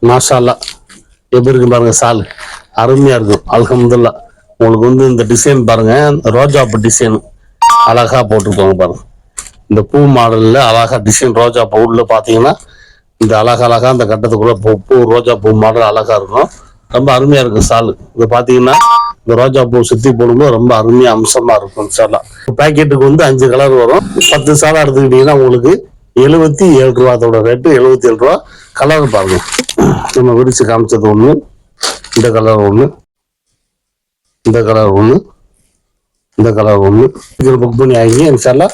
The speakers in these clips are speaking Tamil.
மாஷா எப்படி இருக்கு பாருங்க, சால் அருமையா இருக்கும். அல்ஹம்துலில்லாஹ். உங்களுக்கு வந்து இந்த டிசைன் பாருங்க, ரோஜா பூ டிசைன் அழகா போட்டிருப்பாங்க பாருங்க. இந்த பூ மாடல்ல அழகா டிசைன் ரோஜா பூ உள்ள பாத்தீங்கன்னா இந்த அழகா அந்த கட்டத்துக்குள்ள பூ ரோஜா பூ மாடல் அழகா இருக்கும். ரொம்ப அருமையா இருக்கும் சால். இது பாத்தீங்கன்னா இந்த ரோஜா பூ சுத்தி போடும்போது ரொம்ப அருமையா அம்சமா இருக்கும். சாலா பேக்கெட்டுக்கு வந்து 5 கலர் வரும். 10 சாலா எடுத்துக்கிட்டீங்கன்னா உங்களுக்கு 77 ரூபா. அதோட ரேட்டு 77 ரூபா. கலர் பாருங்க, நம்ம விரிச்சு காமிச்சது ஒண்ணு, இந்த கலர் ஒண்ணு, இந்த கலர் ஒண்ணு, இந்த கலர் ஒண்ணு. இதில் புக் பண்ணி ஆகி இன்ஷால்லா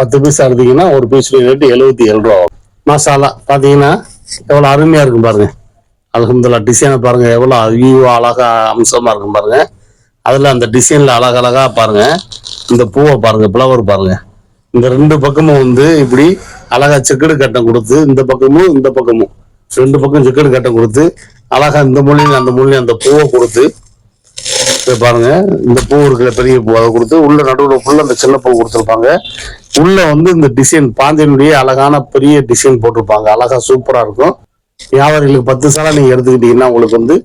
10 பீஸ் எடுத்தீங்கன்னா ஒரு பீஸ் ரேட்டு 77 ரூபா ஆகும். மசாலா பாத்தீங்கன்னா எவ்வளவு அருமையா இருக்கும் பாருங்க. அல்ஹம்துலில்லாஹ். டிசைனை பாருங்க, எவ்வளவு அழகா அம்சமா இருக்கும் பாருங்க. அதுல அந்த டிசைன்ல அழகழகா பாருங்க. இந்த பூவை பாருங்க, ஃப்ளவர் பாருங்க. இந்த 2 பக்கமும் வந்து இப்படி அழகா செக்குடு கட்டம் கொடுத்து, இந்த பக்கமும் இந்த பக்கமும் 2 பக்கம் செக்குடு கட்டம் கொடுத்து அழகா இந்த மூலையும் அந்த மூலையும் அந்த பூவை கொடுத்து பாருங்க. இந்த பூ இருக்கிற பெரிய பூ அதை கொடுத்து உள்ள நடுவில் ஃபுல்லா அந்த சின்ன பூ கொடுத்துருப்பாங்க. உள்ள வந்து இந்த டிசைன் பாந்தினுடைய அழகான பெரிய டிசைன் போட்டிருப்பாங்க. அழகா சூப்பரா இருக்கும். வியாபாரிகளுக்கு 10 சாலா நீங்க எடுத்துக்கிட்டீங்கன்னா உங்களுக்கு வந்து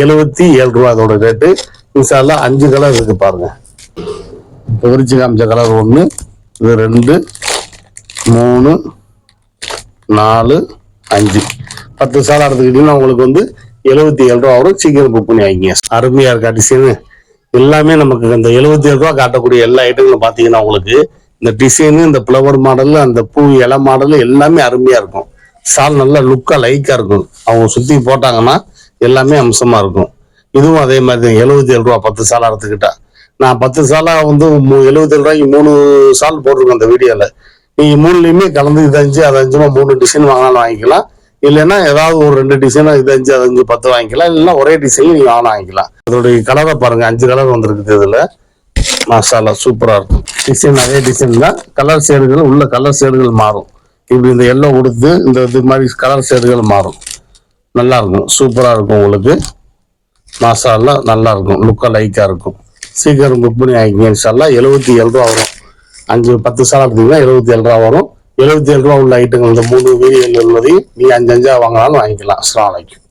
77 ரூபா அதோட ரேட்டு. இன்ஷால்லா 5 கலர் இருக்கு பாருங்க. விரிச்சு காமிச்ச கலர் 1, இது 2, 3, 4, 5. 10 சாலா எடுத்துக்கிட்டீங்கன்னா உங்களுக்கு வந்து 77 ரூபா வரும். சீக்கிரம் புக் பண்ணி வாங்கிங்க. அருமையா இருக்கா டிசைனு? எல்லாமே நமக்கு இந்த 77 ரூபா காட்டக்கூடிய எல்லா ஐட்டங்களும் பாத்தீங்கன்னா உங்களுக்கு இந்த டிசைனு, இந்த ஃப்ளவர் மாடல், அந்த பூ இலை மாடல் எல்லாமே அருமையா இருக்கும். சால் நல்லா லுக்கா லைக்கா இருக்கும். அவங்க சுத்தி போட்டாங்கன்னா எல்லாமே அம்சமா இருக்கும். இதுவும் அதே மாதிரி தான் 77 ரூபா 10 சாலா எடுத்துக்கிட்டா. நான் 10 சாலா வந்து 77 ரூபாய்க்கு 3 சால் போட்டிருக்கேன் அந்த வீடியோல. நீங்க 3லயுமே கலந்து இது 5 அது 5 3 டிசைன் வாங்கினாலும் வாங்கிக்கலாம். இல்லைன்னா ஏதாவது ஒரு 2 டிசைனா இது 5 அது 5 10 வாங்கிக்கலாம். இல்லைன்னா ஒரே டிசைன் நீங்க வாங்கிக்கலாம். அதோடைய கலரை பாருங்க, 5 கலர் வந்திருக்குது இதுல. மாஷால்லா சூப்பரா இருக்கும். டிசைன் அதே டிசைன் தான், கலர் ஷேடுகள் உள்ள கலர் ஷேடுகள் மாறும். இப்படி இந்த எல்லோ கொடுத்து இந்த இது மாதிரி கலர் ஷேடுகள் மாறும். நல்லா இருக்கும், சூப்பரா இருக்கும் உங்களுக்கு. மாஷால்லா நல்லா இருக்கும், லுக்கா லைக்கா இருக்கும். சீக்கிரம் புக் பண்ணி வாங்கிங்க. இன்ஷால்லா 77 ரூபா வரும். 10 சாலா எடுத்தீங்கன்னா 77 ரூபா வரும். 77 ரூபா உள்ள ஐட்டங்கள் இந்த 3 வீடியோவில் உள்ளதையும் நீங்க 5 வாங்கினாலும் வாங்கிக்கலாம். அஸ்ஸலாமு அலைக்கும்.